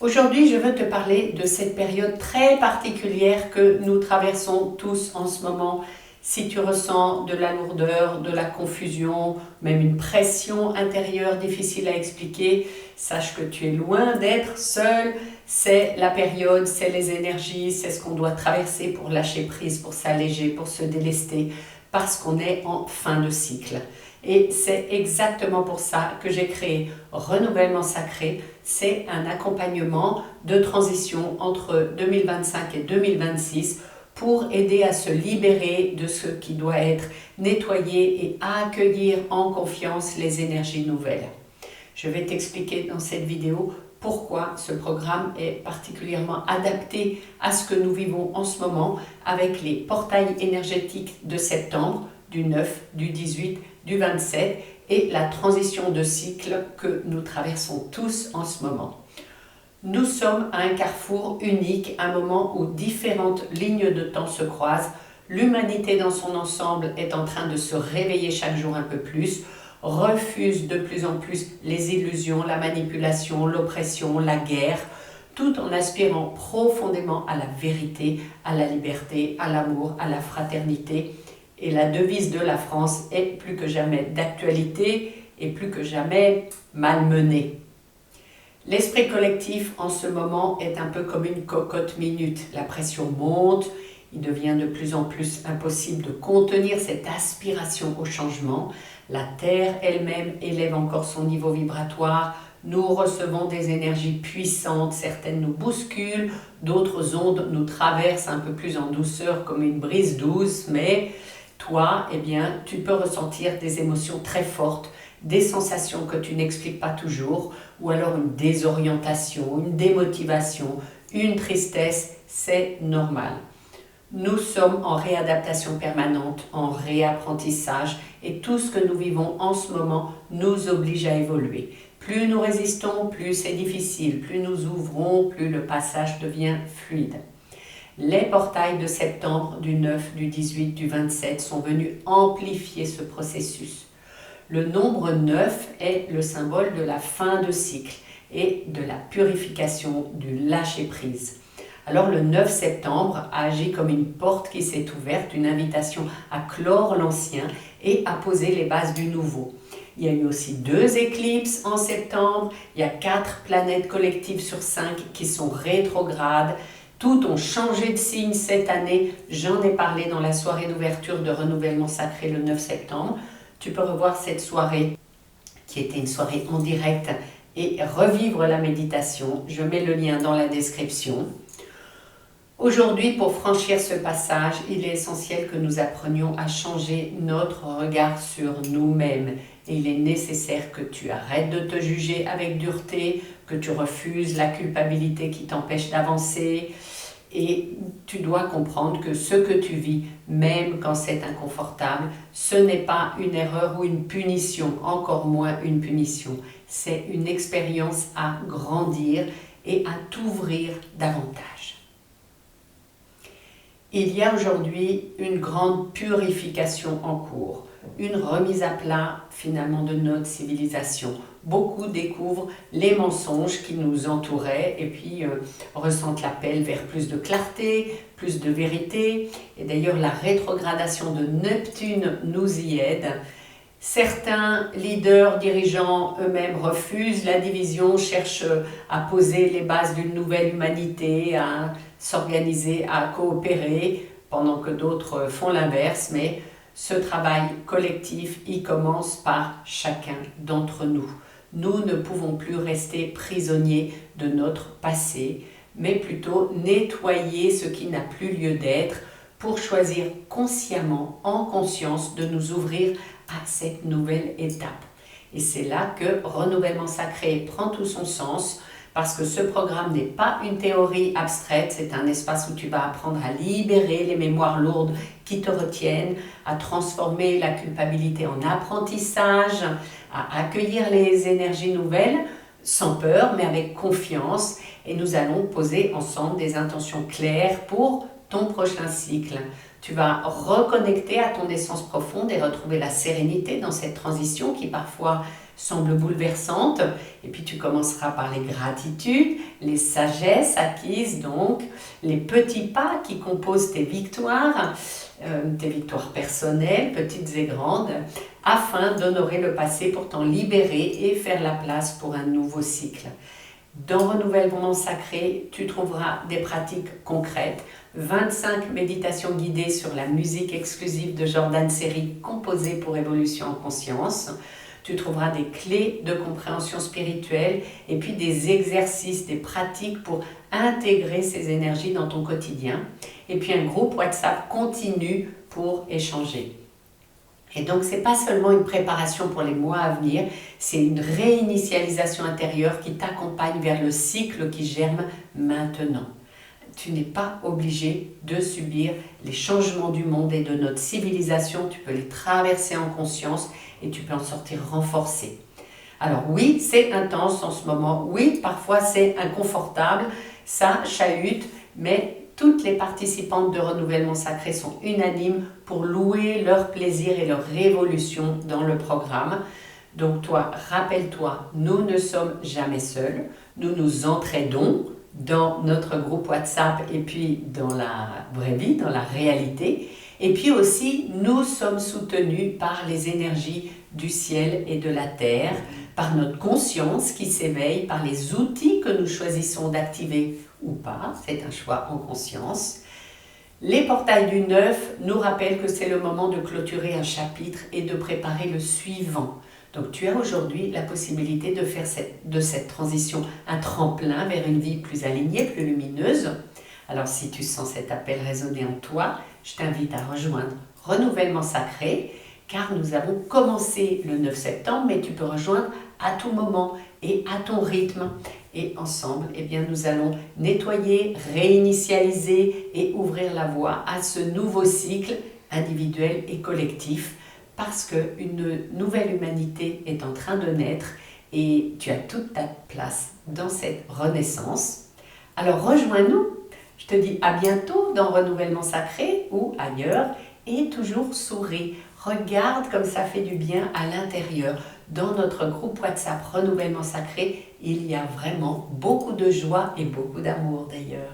Aujourd'hui, je veux te parler de cette période très particulière que nous traversons tous en ce moment. Si tu ressens de la lourdeur, de la confusion, même une pression intérieure difficile à expliquer, sache que tu es loin d'être seul. C'est la période, c'est les énergies, c'est ce qu'on doit traverser pour lâcher prise, pour s'alléger, pour se délester, parce qu'on est en fin de cycle. Et c'est exactement pour ça que j'ai créé Renouvellement Sacré. C'est un accompagnement de transition entre 2025 et 2026 pour aider à se libérer de ce qui doit être nettoyé et à accueillir en confiance les énergies nouvelles. Je vais t'expliquer dans cette vidéo pourquoi ce programme est particulièrement adapté à ce que nous vivons en ce moment avec les portails énergétiques de septembre, du 9, du 18, du 27 et la transition de cycle que nous traversons tous en ce moment. Nous sommes à un carrefour unique, un moment où différentes lignes de temps se croisent. L'humanité dans son ensemble est en train de se réveiller chaque jour un peu plus, refuse de plus en plus les illusions, la manipulation, l'oppression, la guerre, tout en aspirant profondément à la vérité, à la liberté, à l'amour, à la fraternité. Et la devise de la France est plus que jamais d'actualité et plus que jamais malmenée. L'esprit collectif en ce moment est un peu comme une cocotte minute. La pression monte, il devient de plus en plus impossible de contenir cette aspiration au changement. La Terre elle-même élève encore son niveau vibratoire. Nous recevons des énergies puissantes, certaines nous bousculent, d'autres ondes nous traversent un peu plus en douceur comme une brise douce, mais toi, eh bien, tu peux ressentir des émotions très fortes, des sensations que tu n'expliques pas toujours, ou alors une désorientation, une démotivation, une tristesse, c'est normal. Nous sommes en réadaptation permanente, en réapprentissage, et tout ce que nous vivons en ce moment nous oblige à évoluer. Plus nous résistons, plus c'est difficile, plus nous ouvrons, plus le passage devient fluide. Les portails de septembre, du 9, du 18, du 27 sont venus amplifier ce processus. Le nombre 9 est le symbole de la fin de cycle et de la purification, du lâcher-prise. Alors le 9 septembre a agi comme une porte qui s'est ouverte, une invitation à clore l'ancien et à poser les bases du nouveau. Il y a eu aussi 2 éclipses en septembre, il y a 4 planètes collectives sur 5 qui sont rétrogrades. Toutes ont changé de signe cette année. J'en ai parlé dans la soirée d'ouverture de Renouvellement Sacré le 9 septembre. Tu peux revoir cette soirée qui était une soirée en direct et revivre la méditation. Je mets le lien dans la description. Aujourd'hui, pour franchir ce passage, il est essentiel que nous apprenions à changer notre regard sur nous-mêmes. Et il est nécessaire que tu arrêtes de te juger avec dureté, que tu refuses la culpabilité qui t'empêche d'avancer. Et tu dois comprendre que ce que tu vis, même quand c'est inconfortable, ce n'est pas une erreur ou une punition, encore moins une punition. C'est une expérience à grandir et à t'ouvrir davantage. Il y a aujourd'hui une grande purification en cours, une remise à plat finalement de notre civilisation. Beaucoup découvrent les mensonges qui nous entouraient et puis ressentent l'appel vers plus de clarté, plus de vérité. Et d'ailleurs la rétrogradation de Neptune nous y aide. Certains leaders, dirigeants eux-mêmes refusent la division, cherchent à poser les bases d'une nouvelle humanité, à s'organiser, à coopérer, pendant que d'autres font l'inverse. Mais ce travail collectif, il commence par chacun d'entre nous. Nous ne pouvons plus rester prisonniers de notre passé, mais plutôt nettoyer ce qui n'a plus lieu d'être pour choisir consciemment, en conscience, de nous ouvrir à cette nouvelle étape. Et c'est là que Renouvellement Sacré prend tout son sens, parce que ce programme n'est pas une théorie abstraite, c'est un espace où tu vas apprendre à libérer les mémoires lourdes qui te retiennent, à transformer la culpabilité en apprentissage, à accueillir les énergies nouvelles sans peur mais avec confiance. Et nous allons poser ensemble des intentions claires pour ton prochain cycle. Tu vas reconnecter à ton essence profonde et retrouver la sérénité dans cette transition qui parfois semble bouleversante. Et puis tu commenceras par les gratitudes, les sagesses acquises, donc les petits pas qui composent tes victoires personnelles, petites et grandes, afin d'honorer le passé pour t'en libérer et faire la place pour un nouveau cycle. Dans Renouvellement Sacré, tu trouveras des pratiques concrètes, 25 méditations guidées sur la musique exclusive de Jordan Série composée pour Évolution en Conscience. Tu trouveras des clés de compréhension spirituelle et puis des exercices, des pratiques pour intégrer ces énergies dans ton quotidien. Et puis un groupe WhatsApp continu pour échanger. Et donc, ce n'est pas seulement une préparation pour les mois à venir, c'est une réinitialisation intérieure qui t'accompagne vers le cycle qui germe maintenant. Tu n'es pas obligé de subir les changements du monde et de notre civilisation, tu peux les traverser en conscience et tu peux en sortir renforcé. Alors oui, c'est intense en ce moment, oui, parfois c'est inconfortable, ça chahute, mais toutes les participantes de Renouvellement Sacré sont unanimes pour louer leur plaisir et leur révolution dans le programme. Donc toi, rappelle-toi, nous ne sommes jamais seuls, nous nous entraidons dans notre groupe WhatsApp et puis dans la vraie vie, dans la réalité. Et puis aussi, nous sommes soutenus par les énergies du ciel et de la terre, par notre conscience qui s'éveille, par les outils que nous choisissons d'activer ou pas, c'est un choix en conscience. Les portails du 9 nous rappellent que c'est le moment de clôturer un chapitre et de préparer le suivant. Donc tu as aujourd'hui la possibilité de faire de cette transition un tremplin vers une vie plus alignée, plus lumineuse. Alors si tu sens cet appel résonner en toi, je t'invite à rejoindre Renouvellement Sacré, car nous avons commencé le 9 septembre, mais tu peux rejoindre à tout moment et à ton rythme. Et ensemble, eh bien, nous allons nettoyer, réinitialiser et ouvrir la voie à ce nouveau cycle individuel et collectif, parce qu'une nouvelle humanité est en train de naître et tu as toute ta place dans cette renaissance. Alors rejoins-nous, je te dis à bientôt dans Renouvellement Sacré ou ailleurs et toujours souris. Regarde comme ça fait du bien à l'intérieur. Dans notre groupe WhatsApp Renouvellement Sacré, il y a vraiment beaucoup de joie et beaucoup d'amour d'ailleurs.